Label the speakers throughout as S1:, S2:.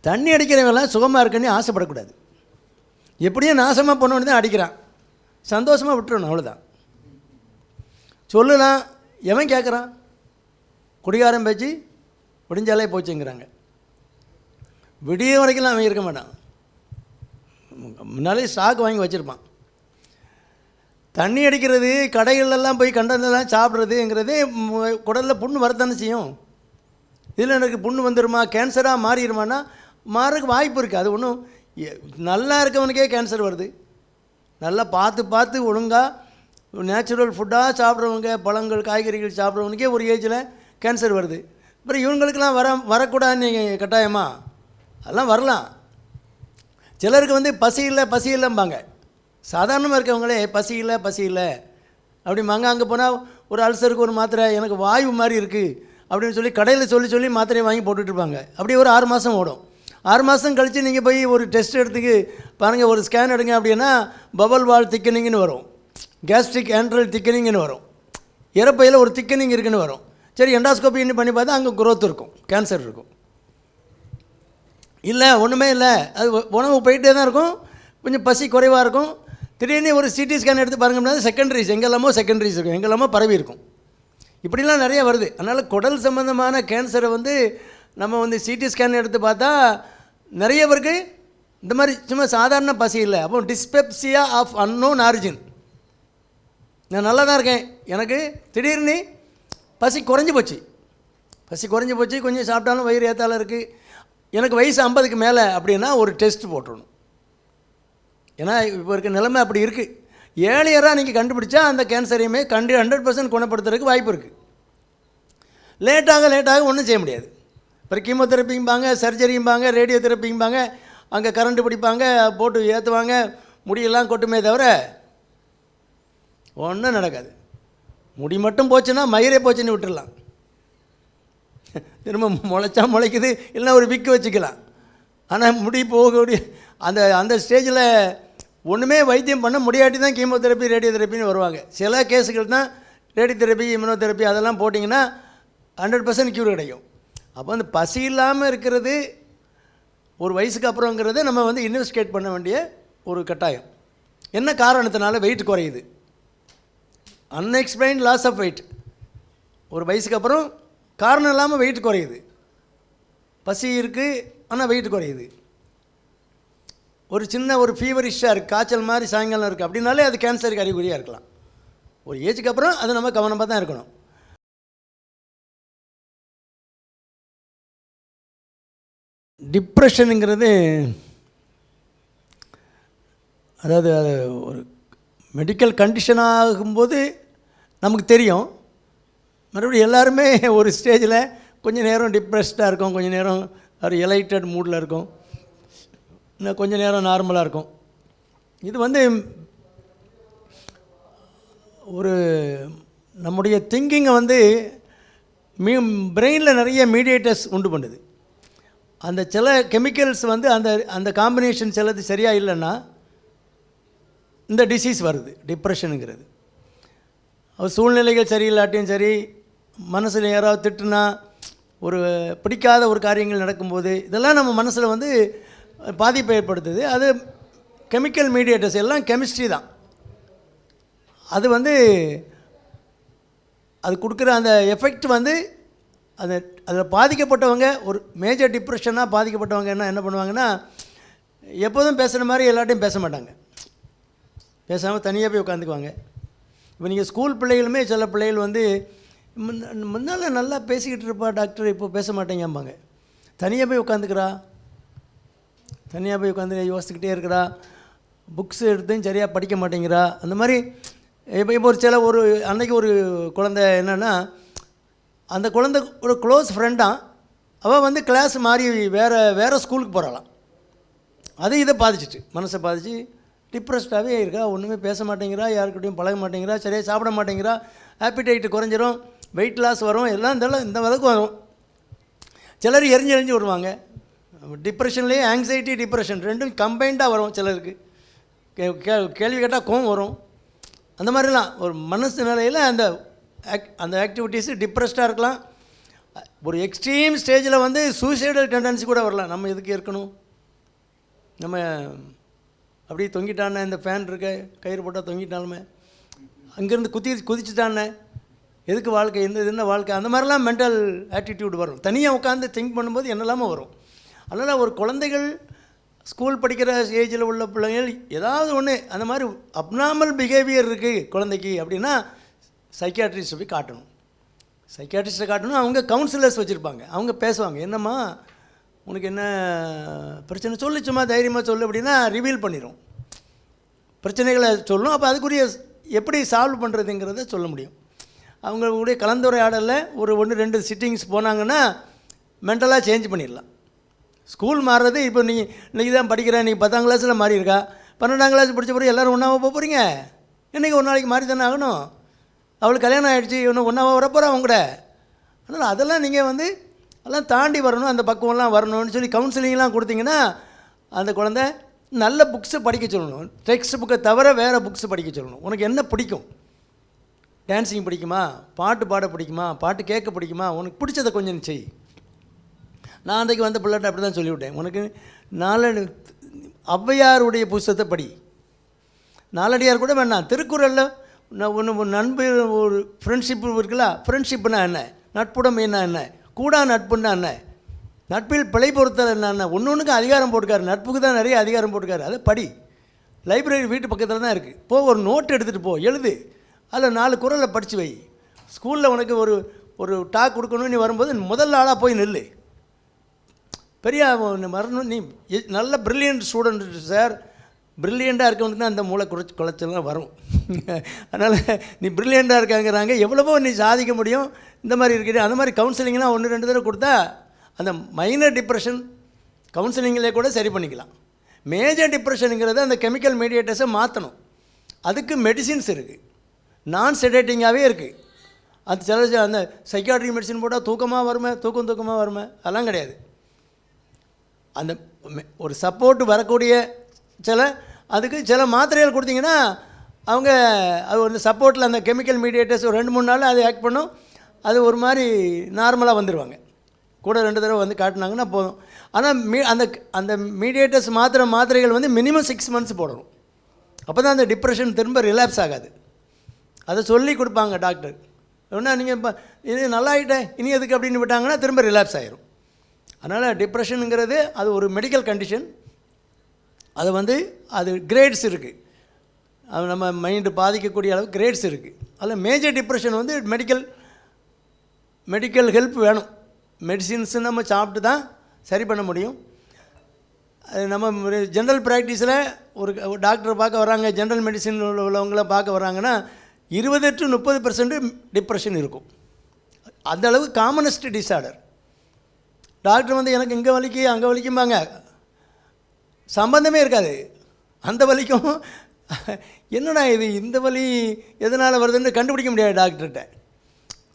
S1: தண்ணி அடிக்கிறவங்களாம் சுகமாக இருக்குன்னு ஆசைப்படக்கூடாது. எப்படியும் நாசமாக பண்ணோன்னு தான் அடிக்கிறான், சந்தோஷமாக விட்டுறணும், அவ்வளோதான். சொல்லலாம், எவன் கேட்குறான்? குடிகாரம் பேச்சு விடிஞ்சாலே போச்சுங்கிறாங்க. விடிய வரைக்கும்லாம் அவன் இருக்க மாட்டான், முன்னாலே ஸ்டாக் வாங்கி வச்சுருப்பான். தண்ணி அடிக்கிறது, கடைகளெல்லாம் போய் கண்டதெல்லாம் சாப்பிட்றதுங்கிறது குடலில் புண்ணு வரத்தானே செய்யும். இதில் எனக்கு புண்ணு வந்துடுமா, கேன்சராக மாறிடுமான்னா மாறதுக்கு வாய்ப்பு இருக்குது. அது ஒன்றும் நல்லா இருக்கவனுக்கே கேன்சர் வருது. நல்லா பார்த்து ஒழுங்காக நேச்சுரல் ஃபுட்டாக சாப்பிட்றவங்க, பழங்கள் காய்கறிகள் சாப்பிட்றவனுக்கே ஒரு ஏஜில் கேன்சர் வருது. அப்புறம் இவங்களுக்கெல்லாம் வரக்கூடாதுன்னு நீங்கள் கட்டாயமா? அதெல்லாம் வரலாம். சிலருக்கு வந்து பசி இல்லைம்பாங்க. சாதாரணமாக இருக்கவங்களே பசி இல்லை அப்படிம்பாங்க. அங்கே போனால் ஒரு அல்சருக்கு ஒரு மாத்திரை, எனக்கு வாயு மாதிரி இருக்குது அப்படின்னு சொல்லி கடையில் சொல்லி மாத்திரையை வாங்கி போட்டுட்ருப்பாங்க. அப்படியே ஒரு 6 மாதம் ஓடும். 6 மாதம் கழித்து நீங்கள் போய் ஒரு டெஸ்ட் எடுத்துக்கு பாருங்கள், ஒரு ஸ்கேன் எடுங்க அப்படின்னா பபல் வால் திக்கனிங்னு வரும், கேஸ்ட்ரிக் ஆண்ட்ரல் திக்கனிங்னு வரும், இறப்பையில் ஒரு திக்கனிங் இருக்குன்னு வரும். சரி, எண்டாஸ்கோப்பின்னு பண்ணி பார்த்தா அங்கே குரோத் இருக்கும், கேன்சர் இருக்கும். இல்லை ஒன்றுமே இல்லை, அது உணவு போயிட்டே தான் இருக்கும், கொஞ்சம் பசி குறைவாக இருக்கும். திடீர்னு ஒரு சிடி ஸ்கேன் எடுத்து பாருங்கன்னா செகண்டரிஸ் எங்கெல்லாமோ செகண்டரிஸ் இருக்கும், எங்கெல்லாமோ பரவி இருக்கும். இப்படிலாம் நிறைய வருது. அதனால் குடல் சம்மந்தமான கேன்சரை வந்து நம்ம வந்து சிடி ஸ்கேன் எடுத்து பார்த்தா நிறைய பேருக்கு இந்த மாதிரி சும்மா சாதாரண பசி இல்லை. அப்போ டிஸ்பெப்சியா ஆஃப் அன்னோன் ஆரிஜின். நான் நல்லா தான் இருக்கேன், எனக்கு திடீர்னு பசி குறைஞ்சி போச்சு, கொஞ்சம் சாப்பிட்டாலும் வயிறு ஏத்தால இருக்குது, எனக்கு வயசு 50க்கு மேலே அப்படின்னா ஒரு டெஸ்ட் போட்டுடணும். ஏன்னா இப்போ இருக்க நிலைமை அப்படி இருக்குது. ஏர்லியராக நீங்கள் கண்டுபிடிச்சா அந்த கேன்சரையுமே 100% குணப்படுத்துறதுக்கு வாய்ப்பு இருக்குது. லேட்டாக ஒன்றும் செய்ய முடியாது. அப்புறம் கீமோதெரப்பிம்பாங்க, சர்ஜரிம்பாங்க, ரேடியோ தெரப்பிம்பாங்க, அங்கே கரண்ட்டு பிடிப்பாங்க, போட்டு ஏற்றுவாங்க, முடியெல்லாம் கொட்டுமே தவிர ஒன்றும் நடக்காது. முடி மட்டும் போச்சுன்னா மயிரே போச்சுன்னு விட்டுடலாம், திரும்ப முளைச்சா முளைக்குது, இல்லைன்னா ஒரு விக்கு வச்சுக்கலாம். ஆனால் முடி போகக்கூடிய அந்த ஸ்டேஜில் ஒன்றுமே வைத்தியம் பண்ண முடியாட்டி தான் கீமோதெரப்பி ரேடியோ தெரப்பின்னு வருவாங்க. சில கேஸுகள் தான் ரேடியோ தெரப்பி இம்யூனோதெரப்பி அதெல்லாம் போட்டிங்கன்னா 100% க்யூர் கிடைக்கும். அப்போ அந்த பசி இல்லாமல் இருக்கிறது ஒரு வயசுக்கு அப்புறங்கிறது நம்ம வந்து இன்வெஸ்டிகேட் பண்ண வேண்டிய ஒரு கட்டாயம். என்ன காரணத்தினால வெயிட் குறையுது? Unexplained loss of weight. ஒரு வயசுக்கு அப்புறம் காரணம் இல்லாமல் வெயிட் குறையுது. பசி இருக்குது ஆனால் வெயிட் குறையுது. ஒரு சின்ன ஒரு ஃபீவரிஷாக இருக்குது, காய்ச்சல் மாதிரி சாயங்காலம் இருக்குது அப்படின்னாலே அது கேன்சருக்கு அறிகுறியாக இருக்கலாம். ஒரு ஏஜுக்கு அப்புறம் அது நம்ம கவனமாக தான் இருக்கணும். டிப்ரெஷனுங்கிறது அதாவது அது ஒரு மெடிக்கல் கண்டிஷன் ஆகும்போது நமக்கு தெரியும். மறுபடியும் எல்லாருமே ஒரு ஸ்டேஜில் கொஞ்சம் நேரம் டிப்ரெஸ்டாக இருக்கும், கொஞ்சம் நேரம் ஒரு எலைட்டட் மூடில் இருக்கும், இன்னும் கொஞ்சம் நேரம் நார்மலாக இருக்கும். இது வந்து ஒரு நம்முடைய திங்கிங்கை வந்து பிரெயினில் நிறைய மீடியேட்டர்ஸ் உண்டு பண்ணுது. அந்த சில கெமிக்கல்ஸ் வந்து அந்த காம்பினேஷன் சிலது சரியாக இல்லைன்னா இந்த டிசீஸ் வருது, டிப்ரெஷனுங்கிறது. சூழ்நிலைகள் சரியில்லாட்டியும் சரி, மனசில் யாராவது திட்டுனா, ஒரு பிடிக்காத ஒரு காரியங்கள் நடக்கும்போது இதெல்லாம் நம்ம மனசில் வந்து பாதிப்பை ஏற்படுத்துது. அது கெமிக்கல் மீடியேட்டர்ஸ் எல்லாம் கெமிஸ்ட்ரி தான். அது வந்து அது கொடுக்குற அந்த எஃபெக்ட் வந்து அதில் பாதிக்கப்பட்டவங்க, ஒரு மேஜர் டிப்ரெஷனாக பாதிக்கப்பட்டவங்க என்ன பண்ணுவாங்கன்னா, எப்போதும் பேசுகிற மாதிரி எல்லாட்டையும் பேச மாட்டாங்க, பேசாமல் தனியாக போய் உட்காந்துக்குவாங்க. இப்போ நீங்கள் ஸ்கூல் பிள்ளைகளுமே சில பிள்ளைகள் வந்து முன்னால் நல்லா பேசிக்கிட்டு இருப்பா டாக்டர், இப்போ பேச மாட்டேங்கம்பாங்க. தனியாக போய் உட்காந்துக்கிறா, தனியாக போய் உட்காந்து யோசிச்சுக்கிட்டே இருக்கிறா, புக்ஸ் எடுத்தும் சரியாக படிக்க மாட்டேங்கிறா. அந்த மாதிரி இப்போ ஒரு அன்றைக்கி ஒரு குழந்தை என்னென்னா, அந்த குழந்தை ஒரு க்ளோஸ் ஃப்ரெண்டாக அவள் வந்து கிளாஸ் மாறி வேறு ஸ்கூலுக்கு போகிறாளாம். அது இதை பாதிச்சிட்டு, மனசை பாதிச்சு டிப்ரெஸ்டாகவே இருக்கா, ஒன்றுமே பேச மாட்டேங்கிறா, யாருக்கிட்டையும் பழக மாட்டேங்கிறா, சரியாக சாப்பிட மாட்டேங்கிறா, ஆப்பிடைட்டு குறைஞ்சிரும், வெயிட் லாஸ் வரும், எல்லாம் இந்த வதக்கு வரும். சிலர் எரிஞ்சு வருவாங்க. டிப்ரெஷன்லேயே ஆங்ஸைட்டி டிப்ரெஷன் ரெண்டும் கம்பைண்டாக வரும். சிலருக்கு கேள்வி கேட்டால் கோவம் வரும். அந்த மாதிரிலாம் ஒரு மனசு நிலையில் அந்த ஆக்டிவிட்டீஸு டிப்ரெஸ்டாக இருக்கலாம். ஒரு எக்ஸ்ட்ரீம் ஸ்டேஜில் வந்து சூசைடல் டெண்டன்சி கூட வரலாம். நம்ம எதுக்கு இருக்கணும், நம்ம அப்படியே தொங்கிட்டானே, இந்த ஃபேன் இருக்க கயிறு போட்டால் தொங்கிட்டாலுமே, அங்கேருந்து குதிச்சுட்டானே, எதுக்கு வாழ்க்கை, என்ன வாழ்க்கை, அந்த மாதிரிலாம் மென்டல் ஆட்டிடியூட் வரும். தனியாக உட்காந்து திங்க் பண்ணும்போது என்னெல்லாமோ வரும். அதனால் ஒரு குழந்தைகள் ஸ்கூல் படிக்கிற ஏஜில் உள்ள பிள்ளைங்கள் ஏதாவது ஒன்று அந்த மாதிரி அப்நார்மல் பிஹேவியர் இருக்குது குழந்தைக்கு அப்படின்னா சைக்கியாட்ரிஸ்ட்டை போய் காட்டணும். சைக்கியாட்ரிஸ்ட்டை காட்டணும். அவங்க கவுன்சிலர்ஸ் வச்சுருப்பாங்க, அவங்க பேசுவாங்க, என்னம்மா உனக்கு என்ன பிரச்சனை சொல்லு, சும்மா தைரியமாக சொல்லு அப்படின்னா ரிவீல் பண்ணிடும், பிரச்சனைகளை சொல்லணும். அப்போ அதுக்குரிய எப்படி சால்வ் பண்ணுறதுங்கிறத சொல்ல முடியும். அவங்களுடைய கலந்துரையாடலில் ஒரு 1-2 சிட்டிங்ஸ் போனாங்கன்னா மென்டலாக சேஞ்ச் பண்ணிடலாம். ஸ்கூல் மாறுறது இப்போ நீ இன்றைக்கி தான் படிக்கிறேன், நீங்கள் 10ஆம் கிளாஸில் மாறி இருக்கா, 12ஆம் கிளாஸ் படித்த பிறகு எல்லோரும் ஒன்றாவா போக போகிறீங்க, இன்றைக்கி ஒரு நாளைக்கு மாறி தானே ஆகணும். அவளுக்கு கல்யாணம் ஆகிடுச்சு, இன்னும் ஒன்றாவா வரப்போகிறா அவங்க கூட. அதனால் அதெல்லாம் நீங்கள் வந்து அதெல்லாம் தாண்டி வரணும், அந்த பக்குவம்லாம் வரணும்னு சொல்லி கவுன்சிலிங்லாம் கொடுத்தீங்கன்னா அந்த குழந்தை நல்ல புக்ஸை படிக்க சொல்லணும். டெக்ஸ்ட் புக்கை தவிர வேறு புக்ஸ் படிக்க சொல்லணும். உனக்கு என்ன பிடிக்கும், டான்ஸிங் பிடிக்குமா, பாட்டு பாட பிடிக்குமா, பாட்டு கேட்க பிடிக்குமா, உனக்கு பிடிச்சதை கொஞ்சம் செய். நான் அன்றைக்கு வந்த பிள்ளைகிட்ட அப்படி தான் சொல்லிவிட்டேன், உனக்கு ஔவையாருடைய புஸ்தகத்தை படி, நாலடியார் கூட வேணாம், திருக்குறளில் ஒன்று நண்பு ஒரு ஃப்ரெண்ட்ஷிப்பு இருக்குல்ல, ஃப்ரெண்ட்ஷிப்புனா என்ன, நட்புடைமைன்னா என்ன, கூடா நட்புன்னா என்ன, நட்பில் பிழை பொறுத்தல் என்னென்ன, ஒன்றுக்கு அதிகாரம் போட்டுக்காரு, நட்புக்கு தான் நிறைய அதிகாரம் போட்டுக்காரு. அதை படி. லைப்ரரி வீட்டு பக்கத்தில் தான் இருக்குது, போ ஒரு நோட் எடுத்துகிட்டு போ, எழுது, அதில் 4 குறளை படித்து வை. ஸ்கூலில் உனக்கு ஒரு டாக் கொடுக்கணும்னு நீ வரும்போது முதல் ஆளாக போய் நில்லு. பெரிய வரணும், நீ நல்ல ப்ரில்லியன்ட் ஸ்டூடெண்ட் சார், ப்ரில்லியண்ட்டாக இருக்கவனுக்கு தான் அந்த மூளை குறைச்சலாம் வரும். அதனால் நீ ப்ரில்லியண்ட்டாக இருக்காங்கிறாங்க, எவ்வளவோ நீ சாதிக்க முடியும், இந்த மாதிரி இருக்குது. அந்த மாதிரி கவுன்சிலிங்லாம் 1-2 தடவை கொடுத்தா அந்த மைனர் டிப்ரெஷன் கவுன்சிலிங்கிலே கூட சரி பண்ணிக்கலாம். மேஜர் டிப்ரெஷனுங்கிறது அந்த கெமிக்கல் மீடியேட்டர்ஸை மாற்றணும். அதுக்கு மெடிசின்ஸ் இருக்குது, நான் செடேட்டிங்காகவே இருக்குது. அது சில அந்த சைக்காட்ரிக் மெடிசின் போட்டால் தூக்கமாக வருமே அதெல்லாம் கிடையாது. அந்த ஒரு சப்போர்ட் வரக்கூடிய அதுக்கு சில மாத்திரைகள் கொடுத்தீங்கன்னா அவங்க அது ஒரு சப்போர்ட்டில் அந்த கெமிக்கல் மீடியேட்டர்ஸ் ஒரு 2-3 நாள் அது ஆக்ட் பண்ணும், அது ஒரு மாதிரி நார்மலாக வந்துடுவாங்க. கூட 2 தடவை வந்து காட்டினாங்கன்னா போதும். ஆனால் அந்த அந்த மீடியேட்டர்ஸ் மாத்திரைகள் வந்து மினிமம் 6 மந்த்ஸ் போடணும். அப்போ தான் அந்த டிப்ரெஷன் திரும்ப ரிலாப்ஸ் ஆகாது. அதை சொல்லி கொடுப்பாங்க டாக்டர். ஏன்னா நீங்கள் இப்போ இது நல்லாயிட்டேன் இனி எதுக்கு அப்படின்னு விட்டாங்கன்னா திரும்ப ரிலாப்ஸ் ஆகிரும். அதனால் டிப்ரெஷனுங்கிறது அது ஒரு மெடிக்கல் கண்டிஷன். அது வந்து அது கிரேட்ஸ் இருக்குது, அது நம்ம மைண்டு பாதிக்கக்கூடிய அளவு கிரேட்ஸ் இருக்குது. அதில் மேஜர் டிப்ரெஷன் வந்து மெடிக்கல் ஹெல்ப் வேணும். மெடிசின்ஸு நம்ம சாப்பிட்டு தான் சரி பண்ண முடியும். அது நம்ம ஜென்ரல் ப்ராக்டிஸில் ஒரு டாக்டரை பார்க்க வராங்க, ஜென்ரல் மெடிசின் உள்ளவங்கள பார்க்க வராங்கன்னா 20-30% டிப்ரெஷன் இருக்கும். அந்த அளவு காமனஸ்ட் டிஸார்டர். டாக்டர் வந்து எனக்கு இங்கே வலிக்கு அங்கே வலிக்கும்பாங்க, சம்பந்தமே இருக்காது. அந்த வலிக்கும் என்னடா இது இந்த வலி எதனால் வருதுன்னு கண்டுபிடிக்க முடியாது டாக்டர்கிட்ட.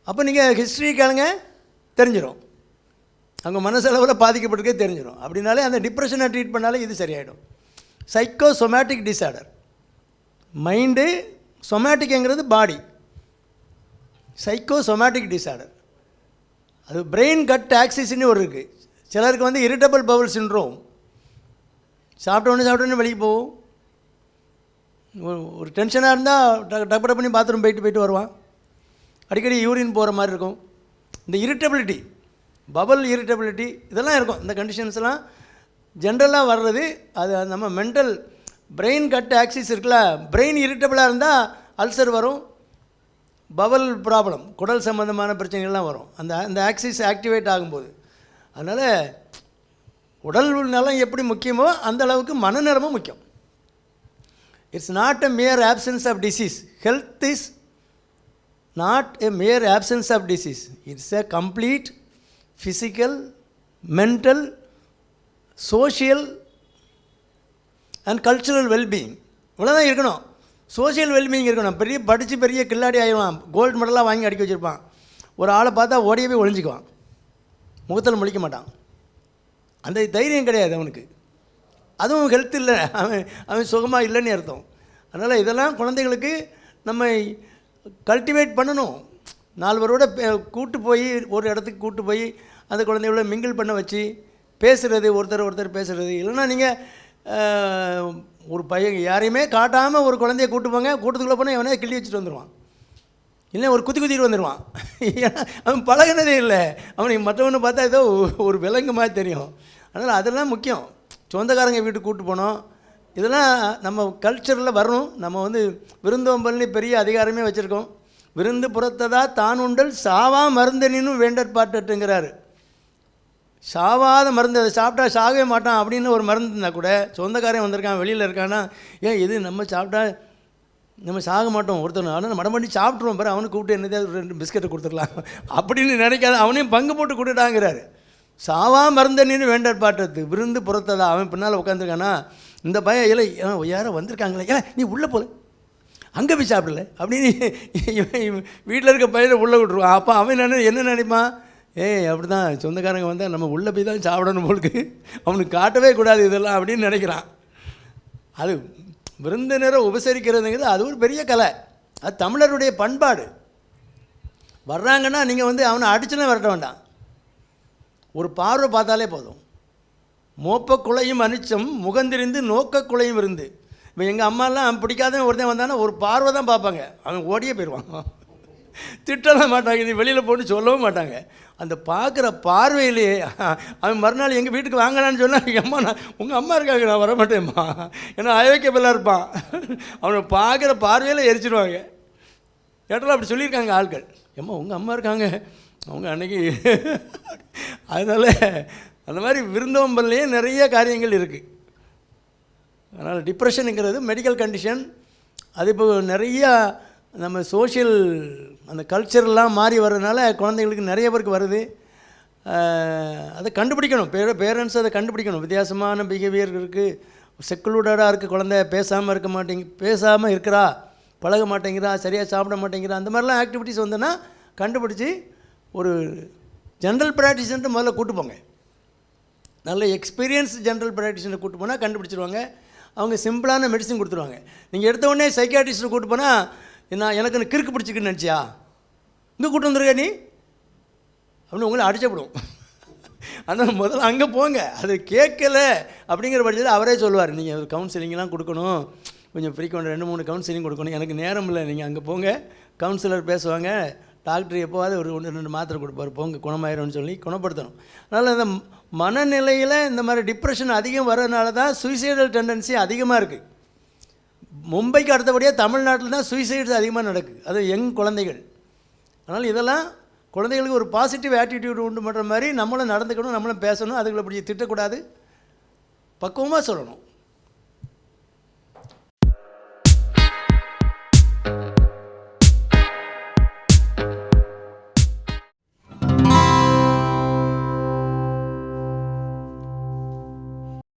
S1: அப்போ நீங்கள் ஹிஸ்ட்ரி கேளுங்க, தெரிஞ்சிடும், அவங்க மனசளவில் பாதிக்கப்பட்டிருக்கே தெரிஞ்சிடும். அப்படின்னாலே அந்த டிப்ரெஷனை ட்ரீட் பண்ணாலே இது சரியாயிடும். சைக்கோசொமேட்டிக் டிஸார்டர், மைண்டு, சொமேட்டிக்ங்கிறது பாடி, சைக்கோசொமேட்டிக் டிஸார்டர் அது பிரெயின் கட் ஆக்சிஸ்ன்னு ஒரு இருக்குது. சிலருக்கு வந்து இரிட்டபிள் பவுல் சிண்ட்ரோம், சாப்பிட்டோன்னு வெளியே போகும். ஒரு டென்ஷனாக இருந்தால் டப்பு பண்ணி பாத்ரூம் போயிட்டு வருவான், அடிக்கடி யூரின் போகிற மாதிரி இருக்கும். இந்த இரிட்டபிலிட்டி, பபல் இரிட்டபிலிட்டி இதெல்லாம் இருக்கும். இந்த கண்டிஷன்ஸ்லாம் ஜென்ரலாக வர்றது அது நம்ம மென்டல் பிரெயின் கட் ஆக்சிஸ் இருக்குல்ல, பிரெயின் இரிட்டபிளாக இருந்தால் அல்சர் வரும், பவல் ப்ராப்ளம், குடல் சம்மந்தமான பிரச்சனைகள்லாம் வரும் அந்த ஆக்சிஸ் ஆக்டிவேட் ஆகும்போது. அதனால் உடல் நலம் எப்படி முக்கியமோ அந்த அளவுக்கு மனநலமும் முக்கியம். It's not a mere absence of disease. Health is not a mere absence of disease. It's a complete physical, mental, social and cultural wellbeing. இவ்வளோதான் இருக்கணும். சோஷியல் வெல்பீயிங் இருக்கணும். படித்து பெரிய கில்லாடி ஆகிடுவான், கோல்டு மெடலாக வாங்கி அடிக்க வச்சுருப்பான். ஒரு ஆளை பார்த்தா ஓடியே போய் ஒழிஞ்சிக்குவான், முகத்தில் முழிக்க மாட்டான். அந்த தைரியம் கிடையாது அவனுக்கு. அதுவும் ஹெல்த் இல்லை, அவன் சுகமாக இல்லைன்னு அர்த்தம். அதனால் இதெல்லாம் குழந்தைகளுக்கு நம்ம கல்டிவேட் பண்ணணும். 4 பேரோட கூட்டு போய் ஒரு இடத்துக்கு கூட்டு போய் அந்த குழந்தையோட மிங்கிள் பண்ண வச்சு பேசுகிறது, ஒருத்தர் பேசுகிறது. இல்லைன்னா நீங்கள் ஒரு பையன் யாரையுமே காட்டாமல் ஒரு குழந்தைய கூட்டு போங்க, கூட்டத்துக்குள்ளே போனால் எவனே கிள்ளி வச்சுட்டு வந்துடுவான், இல்லை ஒரு குத்திட்டு வந்துடுவான். ஏன்னா அவன் பழகினதே இல்லை, அவனுக்கு மற்றவனை பார்த்தா ஏதோ ஒரு விலங்கு மாதிரி தெரியும். அதனால் அதெல்லாம் முக்கியம். சொந்தக்காரங்க வீட்டுக்கு கூப்பிட்டு போனோம், இதெல்லாம் நம்ம கல்ச்சரில் வரணும். நம்ம வந்து விருந்தோம்பல்னு பெரிய அதிகாரமே வச்சுருக்கோம். விருந்து புறத்ததா தான் உண்டல் சாவா மருந்தனின்னு வேண்டற்பாட்டுங்கிறாரு. சாவாத மருந்து, அதை சாப்பிட்டா சாகவே மாட்டான் அப்படின்னு ஒரு மருந்து இருந்தால் கூட, சொந்தக்காரன் வந்திருக்கான் வெளியில் இருக்கான்னா, ஏன் இது நம்ம சாப்பிட்டா நம்ம சாக மாட்டோம் ஒருத்தர், ஆனால் மடம் பண்ணி சாப்பிட்ருவோம் பாரு, அவனுக்கு கூப்பிட்டு என்னதாவது 2 பிஸ்கெட்டை கொடுத்துடலாம் அப்படின்னு நினைக்காத, அவனையும் பங்கு போட்டு கொடுத்துட்டாங்கிறாரு. சாவா மருந்தனின்னு வேண்டற்பாட்டு விருந்து புறத்ததா. அவன் பின்னால் உட்காந்துருக்கானா, இந்த பையன் இல்லை யாரோ வந்திருக்காங்களே, ஏன் நீ உள்ளே போல அங்கே போய் சாப்பிடல அப்படின்னு வீட்டில் இருக்க பையனை உள்ளே விட்ருவான். அப்போ அவன் என்ன நினைப்பான், அப்படி தான் சொந்தக்காரங்க வந்தால் நம்ம உள்ளே போய் தான் சாப்பிடணும் போலுக்கு, அவனுக்கு காட்டவே கூடாது இதெல்லாம் அப்படின்னு நினைக்கிறான். அது விருந்தினரை உபசரிக்கிறதுங்கிறது அது ஒரு பெரிய கலை, அது தமிழருடைய பண்பாடு. வர்றாங்கன்னா நீங்கள் வந்து அவனை அடிச்சுலாம் விரட்ட வேண்டாம், ஒரு பார்வை பார்த்தாலே போதும். மோப்ப குலையும் அனிச்சம் முகந்திருந்து நோக்க குலையும் இருந்து. இப்போ எங்கள் அம்மாலாம் பிடிக்காதவன் ஒருத்தன் வந்தானா ஒரு பார்வை தான் பார்ப்பாங்க, அவன் ஓடியே போயிடுவான், திட்டலாம் மாட்டாங்க, நீ வெளியில் போட்டு சொல்லவும் மாட்டாங்க. அந்த பார்க்குற பார்வையிலேயே அவன் மறுநாள் எங்கள் வீட்டுக்கு வாங்கலான்னு சொன்னால், அம்மா நான் உங்கள் அம்மா இருக்காங்க நான் வர மாட்டேன்ம்மா, ஏன்னா அயோக்கியபில்லாக இருப்பான். அவனை பார்க்குற பார்வையில் எரிச்சிடுவாங்க. ஏட்டெல்லாம் அப்படி சொல்லியிருக்காங்க ஆட்கள், அம்மா உங்கள் அம்மா இருக்காங்க அவங்க அன்னைக்கு. அதனால் அந்த மாதிரி விருந்தோம்பல்லையே நிறைய காரியங்கள் இருக்குது. அதனால் டிப்ரெஷனுங்கிறது மெடிக்கல் கண்டிஷன். அது இப்போ நிறையா நம்ம சோஷியல் அந்த கல்ச்சர்லாம் மாறி வர்றதுனால குழந்தைங்களுக்கு நிறைய பேருக்கு வருது. அதை கண்டுபிடிக்கணும், பேரண்ட்ஸ் அதை கண்டுபிடிக்கணும். வித்தியாசமான பிஹேவியர் இருக்குது, செக்குலூடடாக இருக்குது, குழந்தை பேசாமல் இருக்கிறா, பழக மாட்டேங்கிறா, சரியாக சாப்பிட மாட்டேங்கிறா, அந்த மாதிரிலாம் ஆக்டிவிட்டீஸ் வந்தோன்னா கண்டுபிடிச்சி ஒரு ஜென்ரல் ப்ராக்டிஷன்ட்டு முதல்ல கூட்டு போங்க. நல்ல எக்ஸ்பீரியன்ஸ் ஜென்ரல் ப்ராக்டிஷனை கூட்டு போனால் கண்டுபிடிச்சிருவாங்க. அவங்க சிம்பிளான மெடிசன் கொடுத்துருவாங்க. நீங்கள் எடுத்த உடனே சைக்காட்ரிஸ்ட்டை கூட்டு போனால், எனக்கு கிறுக்கு பிடிச்சிக்குன்னு நினச்சியா இங்கே கூட்டு வந்துருக்க நீ அப்படின்னு உங்களை அடிச்சப்படும். ஆனால் முதல்ல அங்கே போங்க. அது கேட்கலை அப்படிங்கிற பட்சத்தில் அவரே சொல்லுவார், நீங்கள் ஒரு கவுன்சிலிங்லாம் கொடுக்கணும், கொஞ்சம் ஃப்ரீக்வெண்ட் 2-3 கவுன்சிலிங் கொடுக்கணும், எனக்கு நேரம் இல்லை, நீங்கள் அங்கே போங்க, கவுன்சிலர் பேசுவாங்க, டாக்டர் எப்போவாது ஒரு 1-2 மாத்திரை கொடுப்பார், போங்க குணமாயிரும்னு சொல்லி குணப்படுத்தணும். அதனால் இந்த மனநிலையில் இந்த மாதிரி டிப்ரெஷன் அதிகம் வர்றதுனால தான் சூசைடல் டெண்டன்சி அதிகமாக இருக்குது. மும்பைக்கு அடுத்தபடியாக தமிழ்நாட்டில் தான் சூசைட்ஸ் அதிகமாக நடக்குது, அது யங் குழந்தைகள். அதனால் இதெல்லாம் குழந்தைகளுக்கு ஒரு பாசிட்டிவ் ஆட்டிடியூட் உண்டு பண்ணுற மாதிரி நம்மளும் நடந்துக்கணும், நம்மளும் பேசணும், அதுகளை அப்படி திட்டக்கூடாது, பக்குவமாக சொல்லணும்.